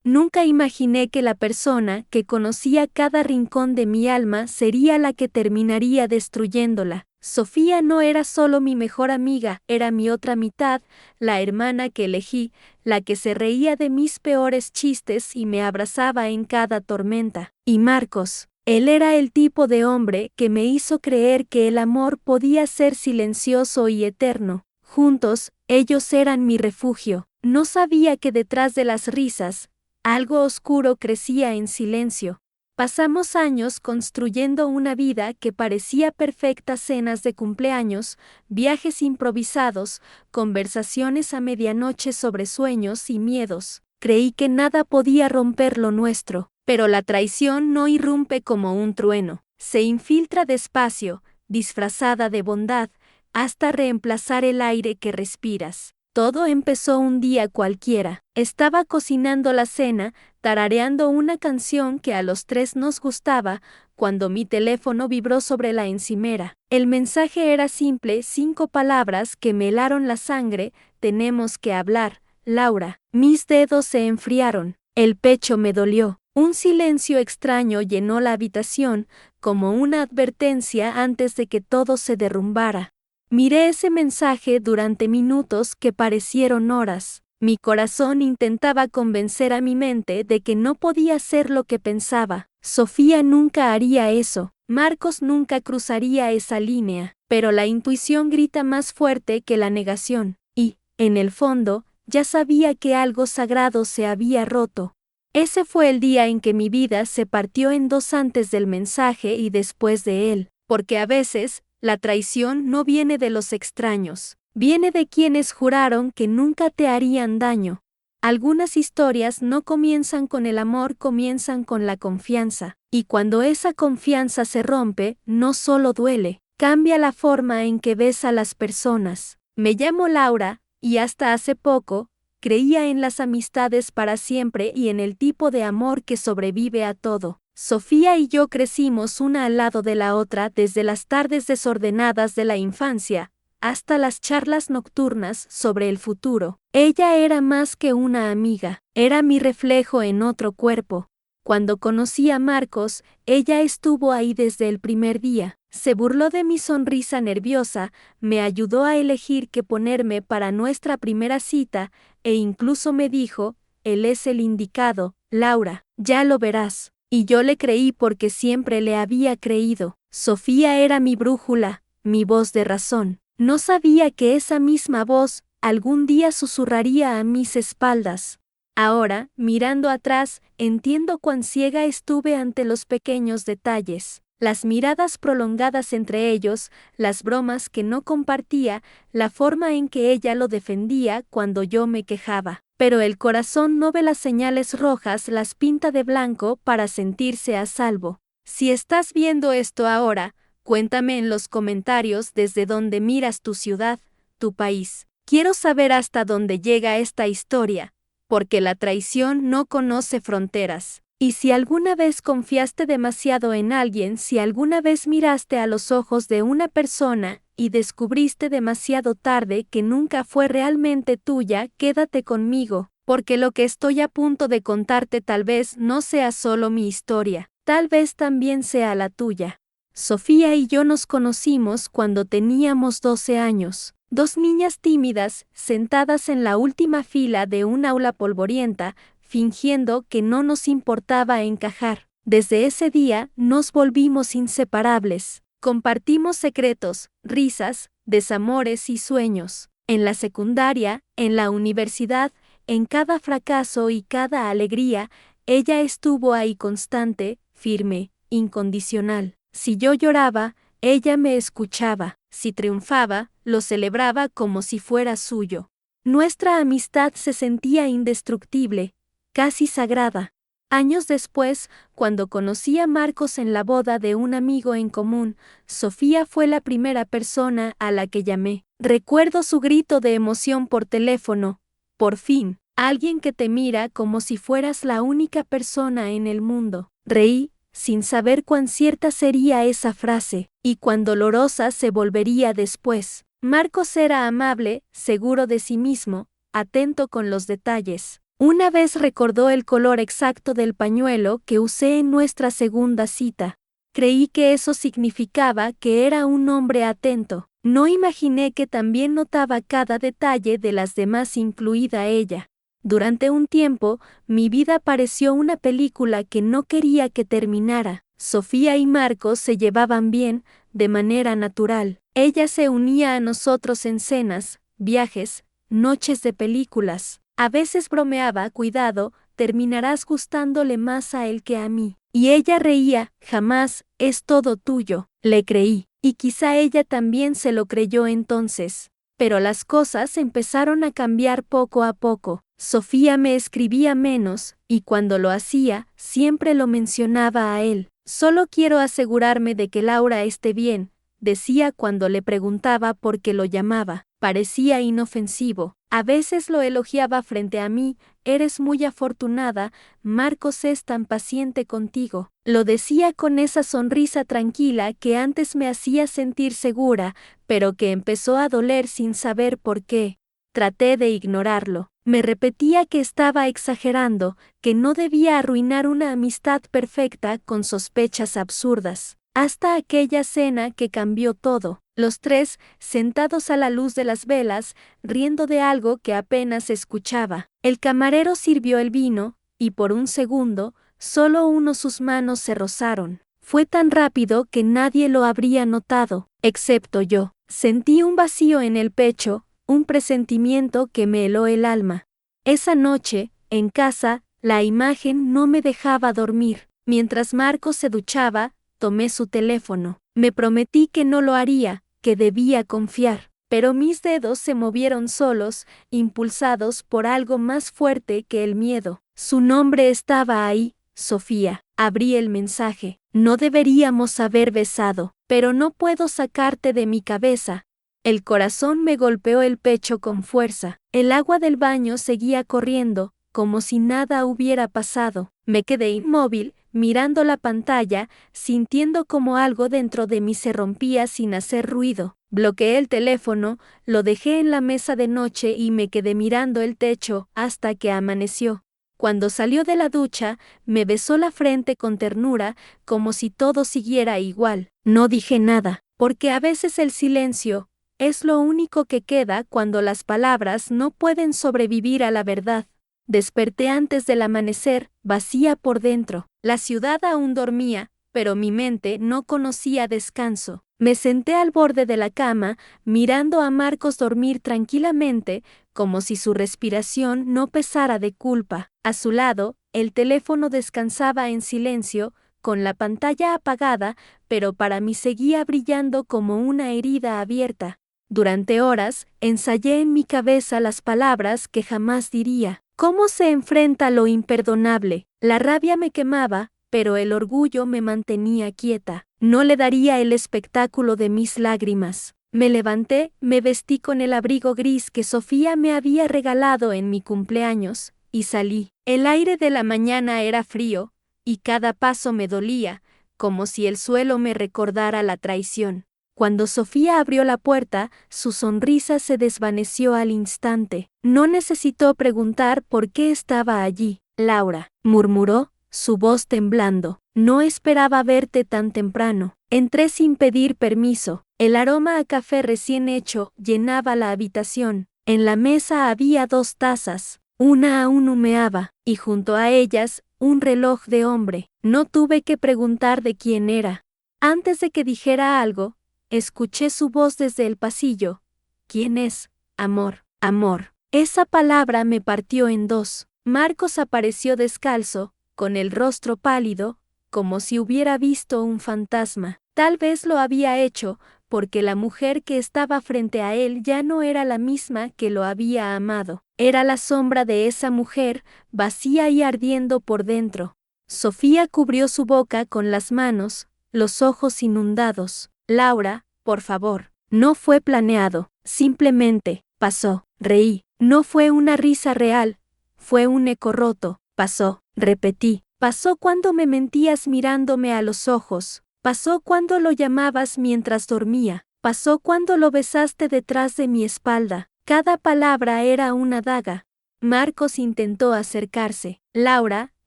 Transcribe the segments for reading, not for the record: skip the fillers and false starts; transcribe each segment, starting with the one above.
Nunca imaginé que la persona que conocía cada rincón de mi alma sería la que terminaría destruyéndola. Sofía no era solo mi mejor amiga, era mi otra mitad, la hermana que elegí, la que se reía de mis peores chistes y me abrazaba en cada tormenta. Y Marcos, él era el tipo de hombre que me hizo creer que el amor podía ser silencioso y eterno. Juntos, ellos eran mi refugio. No sabía que detrás de las risas, algo oscuro crecía en silencio. Pasamos años construyendo una vida que parecía perfecta: cenas de cumpleaños, viajes improvisados, conversaciones a medianoche sobre sueños y miedos. Creí que nada podía romper lo nuestro, pero la traición no irrumpe como un trueno. Se infiltra despacio, disfrazada de bondad, hasta reemplazar el aire que respiras. Todo empezó un día cualquiera. Estaba cocinando la cena, tarareando una canción que a los tres nos gustaba, cuando mi teléfono vibró sobre la encimera. El mensaje era simple, 5 palabras que me helaron la sangre: tenemos que hablar, Laura. Mis dedos se enfriaron, el pecho me dolió. Un silencio extraño llenó la habitación, como una advertencia antes de que todo se derrumbara. Miré ese mensaje durante minutos que parecieron horas. Mi corazón intentaba convencer a mi mente de que no podía ser lo que pensaba. Sofía nunca haría eso. Marcos nunca cruzaría esa línea. Pero la intuición grita más fuerte que la negación. Y, en el fondo, ya sabía que algo sagrado se había roto. Ese fue el día en que mi vida se partió en dos: antes del mensaje y después de él. Porque a veces, la traición no viene de los extraños, viene de quienes juraron que nunca te harían daño. Algunas historias no comienzan con el amor, comienzan con la confianza. Y cuando esa confianza se rompe, no solo duele, cambia la forma en que ves a las personas. Me llamo Laura, y hasta hace poco, creía en las amistades para siempre y en el tipo de amor que sobrevive a todo. Sofía y yo crecimos una al lado de la otra, desde las tardes desordenadas de la infancia hasta las charlas nocturnas sobre el futuro. Ella era más que una amiga, era mi reflejo en otro cuerpo. Cuando conocí a Marcos, ella estuvo ahí desde el primer día. Se burló de mi sonrisa nerviosa, me ayudó a elegir qué ponerme para nuestra primera cita, e incluso me dijo: él es el indicado, Laura, ya lo verás. Y yo le creí porque siempre le había creído. Sofía era mi brújula, mi voz de razón. No sabía que esa misma voz algún día susurraría a mis espaldas. Ahora, mirando atrás, entiendo cuán ciega estuve ante los pequeños detalles. Las miradas prolongadas entre ellos, las bromas que no compartía, la forma en que ella lo defendía cuando yo me quejaba. Pero el corazón no ve las señales rojas, las pinta de blanco para sentirse a salvo. Si estás viendo esto ahora, cuéntame en los comentarios desde dónde miras tu ciudad, tu país. Quiero saber hasta dónde llega esta historia, porque la traición no conoce fronteras. Y si alguna vez confiaste demasiado en alguien, si alguna vez miraste a los ojos de una persona y descubriste demasiado tarde que nunca fue realmente tuya, quédate conmigo, porque lo que estoy a punto de contarte tal vez no sea solo mi historia, tal vez también sea la tuya. Sofía y yo nos conocimos cuando teníamos 12 años. Dos niñas tímidas, sentadas en la última fila de un aula polvorienta, fingiendo que no nos importaba encajar. Desde ese día nos volvimos inseparables. Compartimos secretos, risas, desamores y sueños. En la secundaria, en la universidad, en cada fracaso y cada alegría, ella estuvo ahí constante, firme, incondicional. Si yo lloraba, ella me escuchaba. Si triunfaba, lo celebraba como si fuera suyo. Nuestra amistad se sentía indestructible, casi sagrada. Años después, cuando conocí a Marcos en la boda de un amigo en común, Sofía fue la primera persona a la que llamé. Recuerdo su grito de emoción por teléfono: por fin, alguien que te mira como si fueras la única persona en el mundo. Reí, sin saber cuán cierta sería esa frase, y cuán dolorosa se volvería después. Marcos era amable, seguro de sí mismo, atento con los detalles. Una vez recordó el color exacto del pañuelo que usé en nuestra segunda cita. Creí que eso significaba que era un hombre atento. No imaginé que también notaba cada detalle de las demás, incluida ella. Durante un tiempo, mi vida pareció una película que no quería que terminara. Sofía y Marcos se llevaban bien, de manera natural. Ella se unía a nosotros en cenas, viajes, noches de películas. A veces bromeaba: cuidado, terminarás gustándole más a él que a mí. Y ella reía: jamás, es todo tuyo. Le creí, y quizá ella también se lo creyó entonces. Pero las cosas empezaron a cambiar poco a poco. Sofía me escribía menos, y cuando lo hacía, siempre lo mencionaba a él. Solo quiero asegurarme de que Laura esté bien, decía cuando le preguntaba por qué lo llamaba. Parecía inofensivo. A veces lo elogiaba frente a mí: eres muy afortunada, Marcos es tan paciente contigo. Lo decía con esa sonrisa tranquila que antes me hacía sentir segura, pero que empezó a doler sin saber por qué. Traté de ignorarlo. Me repetía que estaba exagerando, que no debía arruinar una amistad perfecta con sospechas absurdas. Hasta aquella cena que cambió todo. Los tres, sentados a la luz de las velas, riendo de algo que apenas escuchaba. El camarero sirvió el vino, y por un segundo, solo sus manos se rozaron. Fue tan rápido que nadie lo habría notado, excepto yo. Sentí un vacío en el pecho, un presentimiento que me heló el alma. Esa noche, en casa, la imagen no me dejaba dormir. Mientras Marcos se duchaba, tomé su teléfono. Me prometí que no lo haría, que debía confiar. Pero mis dedos se movieron solos, impulsados por algo más fuerte que el miedo. Su nombre estaba ahí: Sofía. Abrí el mensaje. No deberíamos haber besado, pero no puedo sacarte de mi cabeza. El corazón me golpeó el pecho con fuerza. El agua del baño seguía corriendo, como si nada hubiera pasado. Me quedé inmóvil, mirando la pantalla, sintiendo como algo dentro de mí se rompía sin hacer ruido. Bloqueé el teléfono, lo dejé en la mesa de noche y me quedé mirando el techo hasta que amaneció. Cuando salió de la ducha, me besó la frente con ternura, como si todo siguiera igual. No dije nada, porque a veces el silencio es lo único que queda cuando las palabras no pueden sobrevivir a la verdad. Desperté antes del amanecer, vacía por dentro. La ciudad aún dormía, pero mi mente no conocía descanso. Me senté al borde de la cama, mirando a Marcos dormir tranquilamente, como si su respiración no pesara de culpa. A su lado, el teléfono descansaba en silencio, con la pantalla apagada, pero para mí seguía brillando como una herida abierta. Durante horas, ensayé en mi cabeza las palabras que jamás diría. ¿Cómo se enfrenta lo imperdonable? La rabia me quemaba, pero el orgullo me mantenía quieta. No le daría el espectáculo de mis lágrimas. Me levanté, me vestí con el abrigo gris que Sofía me había regalado en mi cumpleaños, y salí. El aire de la mañana era frío, y cada paso me dolía, como si el suelo me recordara la traición. Cuando Sofía abrió la puerta, su sonrisa se desvaneció al instante. No necesitó preguntar por qué estaba allí. Laura, murmuró, su voz temblando. No esperaba verte tan temprano. Entré sin pedir permiso. El aroma a café recién hecho llenaba la habitación. En la mesa había 2 tazas. Una aún humeaba, y junto a ellas, un reloj de hombre. No tuve que preguntar de quién era. Antes de que dijera algo, escuché su voz desde el pasillo. ¿Quién es? Amor, amor. Esa palabra me partió en 2. Marcos apareció descalzo, con el rostro pálido, como si hubiera visto un fantasma. Tal vez lo había hecho, porque la mujer que estaba frente a él ya no era la misma que lo había amado. Era la sombra de esa mujer, vacía y ardiendo por dentro. Sofía cubrió su boca con las manos, los ojos inundados. Laura, por favor. No fue planeado, simplemente pasó. Reí. No fue una risa real, fue un eco roto. Pasó, repetí. Pasó cuando me mentías mirándome a los ojos. Pasó cuando lo llamabas mientras dormía. Pasó cuando lo besaste detrás de mi espalda. Cada palabra era una daga, Marcos intentó acercarse. Laura,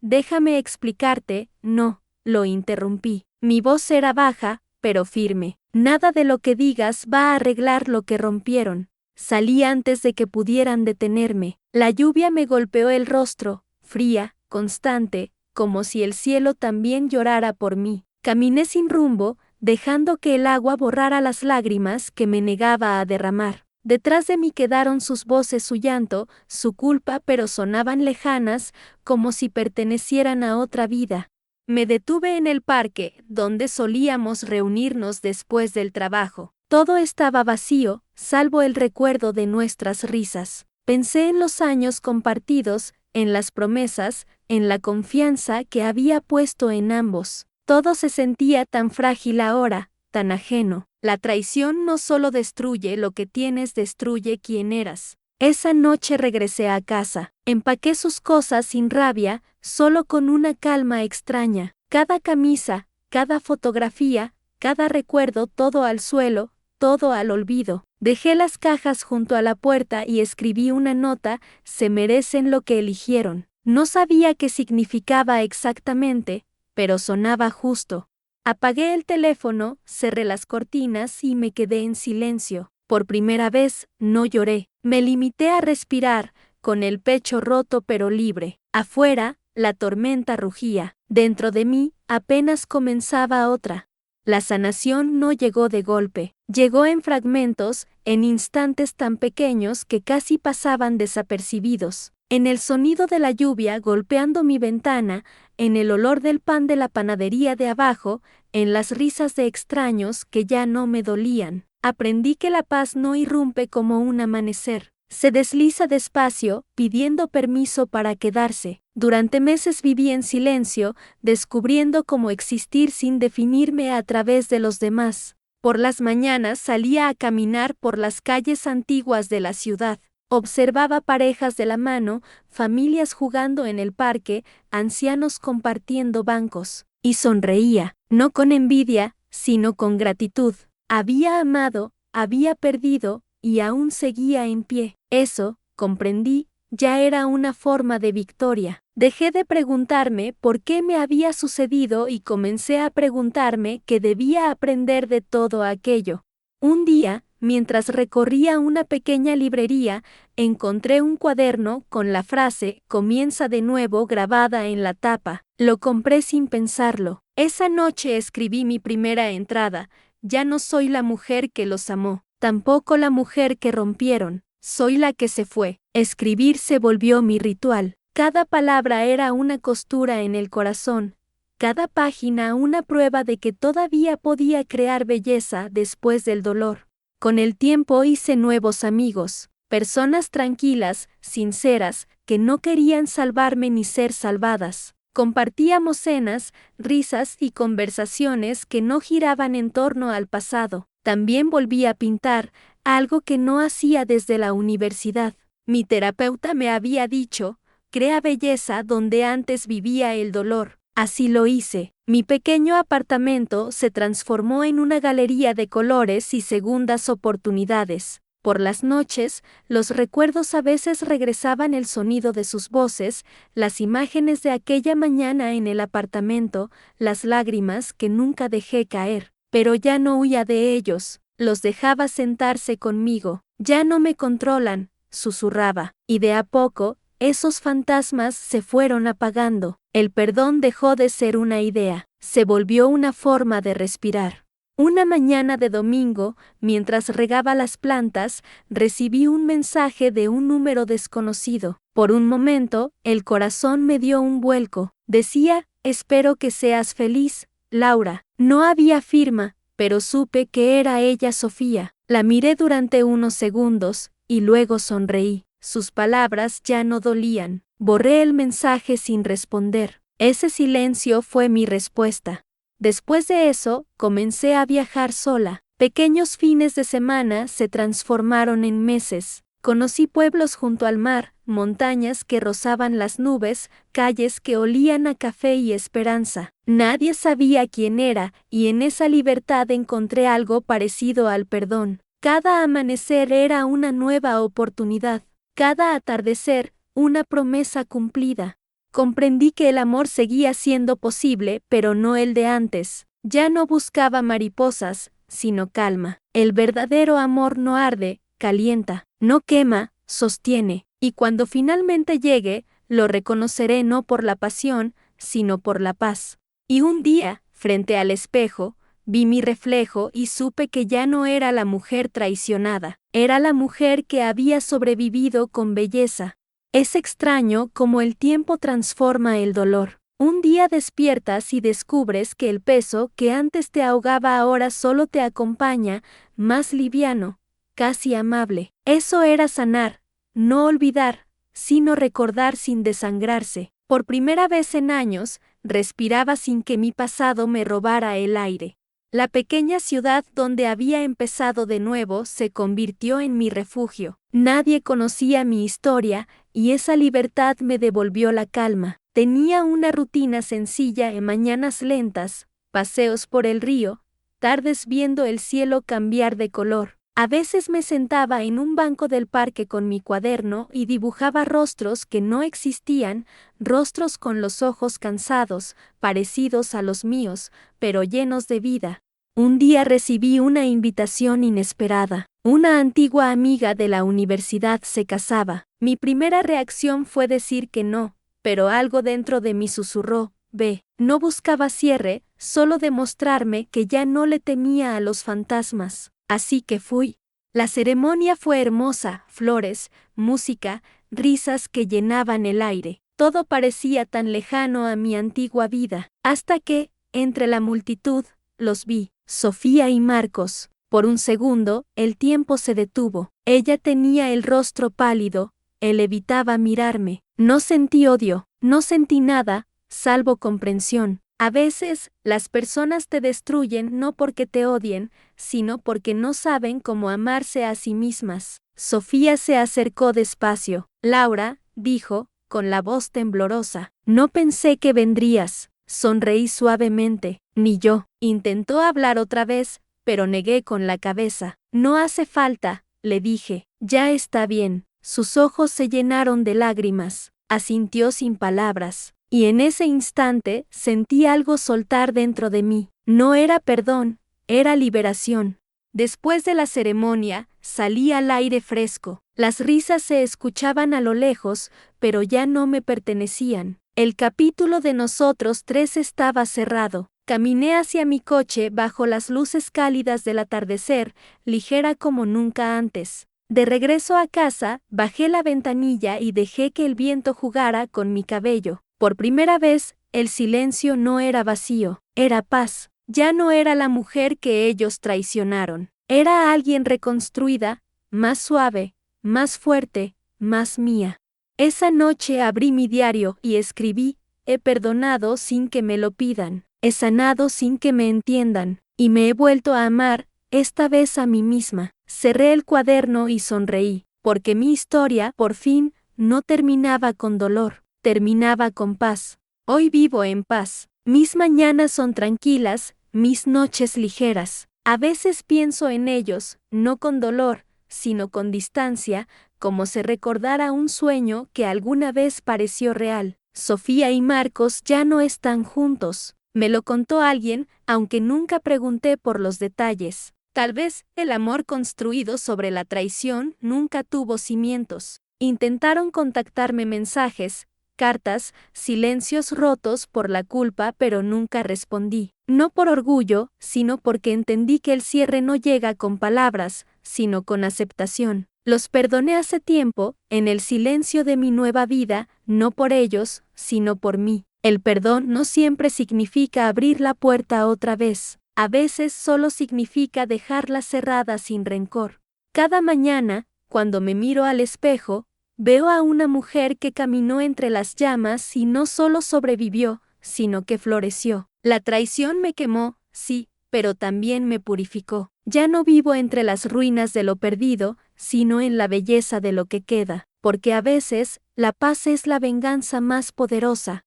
déjame explicarte. No, lo interrumpí. Mi voz era baja, pero firme. Nada de lo que digas va a arreglar lo que rompieron. Salí antes de que pudieran detenerme. La lluvia me golpeó el rostro, fría, constante, como si el cielo también llorara por mí. Caminé sin rumbo, dejando que el agua borrara las lágrimas que me negaba a derramar. Detrás de mí quedaron sus voces, su llanto, su culpa, pero sonaban lejanas, como si pertenecieran a otra vida. Me detuve en el parque, donde solíamos reunirnos después del trabajo. Todo estaba vacío, salvo el recuerdo de nuestras risas. Pensé en los años compartidos, en las promesas, en la confianza que había puesto en ambos. Todo se sentía tan frágil ahora, tan ajeno. La traición no solo destruye lo que tienes, destruye quién eras. Esa noche regresé a casa. Empaqué sus cosas sin rabia, solo con una calma extraña. Cada camisa, cada fotografía, cada recuerdo, todo al suelo, todo al olvido. Dejé las cajas junto a la puerta y escribí una nota: se merecen lo que eligieron. No sabía qué significaba exactamente, pero sonaba justo. Apagué el teléfono, cerré las cortinas y me quedé en silencio. Por primera vez, no lloré. Me limité a respirar, con el pecho roto pero libre. Afuera, la tormenta rugía. Dentro de mí, apenas comenzaba otra. La sanación no llegó de golpe. Llegó en fragmentos, en instantes tan pequeños que casi pasaban desapercibidos. En el sonido de la lluvia golpeando mi ventana, en el olor del pan de la panadería de abajo, en las risas de extraños que ya no me dolían. Aprendí que la paz no irrumpe como un amanecer. Se desliza despacio, pidiendo permiso para quedarse. Durante meses viví en silencio, descubriendo cómo existir sin definirme a través de los demás. Por las mañanas salía a caminar por las calles antiguas de la ciudad. Observaba parejas de la mano, familias jugando en el parque, ancianos compartiendo bancos. Y sonreía, no con envidia, sino con gratitud. Había amado, había perdido, y aún seguía en pie. Eso, comprendí, ya era una forma de victoria. Dejé de preguntarme por qué me había sucedido y comencé a preguntarme qué debía aprender de todo aquello. Un día, mientras recorría una pequeña librería, encontré un cuaderno con la frase "comienza de nuevo" grabada en la tapa. Lo compré sin pensarlo. Esa noche escribí mi primera entrada: ya no soy la mujer que los amó, tampoco la mujer que rompieron, soy la que se fue. Escribir se volvió mi ritual. Cada palabra era una costura en el corazón, cada página una prueba de que todavía podía crear belleza después del dolor. Con el tiempo hice nuevos amigos, personas tranquilas, sinceras, que no querían salvarme ni ser salvadas. Compartíamos cenas, risas y conversaciones que no giraban en torno al pasado. También volví a pintar, algo que no hacía desde la universidad. Mi terapeuta me había dicho: crea belleza donde antes vivía el dolor. Así lo hice. Mi pequeño apartamento se transformó en una galería de colores y segundas oportunidades. Por las noches, los recuerdos a veces regresaban: el sonido de sus voces, las imágenes de aquella mañana en el apartamento, las lágrimas que nunca dejé caer. Pero ya no huía de ellos, los dejaba sentarse conmigo. Ya no me controlan, susurraba. Y de a poco, esos fantasmas se fueron apagando. El perdón dejó de ser una idea, se volvió una forma de respirar. Una mañana de domingo, mientras regaba las plantas, recibí un mensaje de un número desconocido. Por un momento, el corazón me dio un vuelco. Decía: espero que seas feliz, Laura. No había firma, pero supe que era ella, Sofía. La miré durante unos segundos, y luego sonreí. Sus palabras ya no dolían. Borré el mensaje sin responder. Ese silencio fue mi respuesta. Después de eso, comencé a viajar sola. Pequeños fines de semana se transformaron en meses. Conocí pueblos junto al mar, montañas que rozaban las nubes, calles que olían a café y esperanza. Nadie sabía quién era, y en esa libertad encontré algo parecido al perdón. Cada amanecer era una nueva oportunidad. Cada atardecer, una promesa cumplida. Comprendí que el amor seguía siendo posible, pero no el de antes. Ya no buscaba mariposas, sino calma. El verdadero amor no arde, calienta, no quema, sostiene. Y cuando finalmente llegue, lo reconoceré no por la pasión, sino por la paz. Y un día, frente al espejo, vi mi reflejo y supe que ya no era la mujer traicionada, era la mujer que había sobrevivido con belleza. Es extraño cómo el tiempo transforma el dolor. Un día despiertas y descubres que el peso que antes te ahogaba ahora solo te acompaña, más liviano, casi amable. Eso era sanar, no olvidar, sino recordar sin desangrarse. Por primera vez en años, respiraba sin que mi pasado me robara el aire. La pequeña ciudad donde había empezado de nuevo se convirtió en mi refugio. Nadie conocía mi historia y esa libertad me devolvió la calma. Tenía una rutina sencilla en mañanas lentas, paseos por el río, tardes viendo el cielo cambiar de color. A veces me sentaba en un banco del parque con mi cuaderno y dibujaba rostros que no existían, rostros con los ojos cansados, parecidos a los míos, pero llenos de vida. Un día recibí una invitación inesperada. Una antigua amiga de la universidad se casaba. Mi primera reacción fue decir que no, pero algo dentro de mí susurró, ve. No buscaba cierre, solo demostrarme que ya no le temía a los fantasmas. Así que fui. La ceremonia fue hermosa, flores, música, risas que llenaban el aire. Todo parecía tan lejano a mi antigua vida, hasta que, entre la multitud, los vi, Sofía y Marcos. Por un segundo, el tiempo se detuvo. Ella tenía el rostro pálido, él evitaba mirarme. No sentí odio, no sentí nada, salvo comprensión. A veces, las personas te destruyen no porque te odien, sino porque no saben cómo amarse a sí mismas. Sofía se acercó despacio. Laura, dijo, con la voz temblorosa, no pensé que vendrías. Sonreí suavemente. Ni yo. Intentó hablar otra vez, pero negué con la cabeza. No hace falta, le dije. Ya está bien. Sus ojos se llenaron de lágrimas. Asintió sin palabras. Y en ese instante sentí algo soltar dentro de mí. No era perdón, era liberación. Después de la ceremonia, salí al aire fresco. Las risas se escuchaban a lo lejos, pero ya no me pertenecían. El capítulo de nosotros tres estaba cerrado. Caminé hacia mi coche bajo las luces cálidas del atardecer, ligera como nunca antes. De regreso a casa, bajé la ventanilla y dejé que el viento jugara con mi cabello. Por primera vez, el silencio no era vacío, era paz. Ya no era la mujer que ellos traicionaron. Era alguien reconstruida, más suave, más fuerte, más mía. Esa noche abrí mi diario y escribí, he perdonado sin que me lo pidan, he sanado sin que me entiendan, y me he vuelto a amar, esta vez a mí misma. Cerré el cuaderno y sonreí, porque mi historia, por fin, no terminaba con dolor. Terminaba con paz. Hoy vivo en paz. Mis mañanas son tranquilas, mis noches ligeras. A veces pienso en ellos, no con dolor, sino con distancia, como si recordara un sueño que alguna vez pareció real. Sofía y Marcos ya no están juntos. Me lo contó alguien, aunque nunca pregunté por los detalles. Tal vez el amor construido sobre la traición nunca tuvo cimientos. Intentaron contactarme mensajes, cartas, silencios rotos por la culpa, pero nunca respondí. No por orgullo, sino porque entendí que el cierre no llega con palabras, sino con aceptación. Los perdoné hace tiempo, en el silencio de mi nueva vida, no por ellos, sino por mí. El perdón no siempre significa abrir la puerta otra vez. A veces solo significa dejarla cerrada sin rencor. Cada mañana, cuando me miro al espejo, veo a una mujer que caminó entre las llamas y no solo sobrevivió, sino que floreció. La traición me quemó, sí, pero también me purificó. Ya no vivo entre las ruinas de lo perdido, sino en la belleza de lo que queda, porque a veces, la paz es la venganza más poderosa.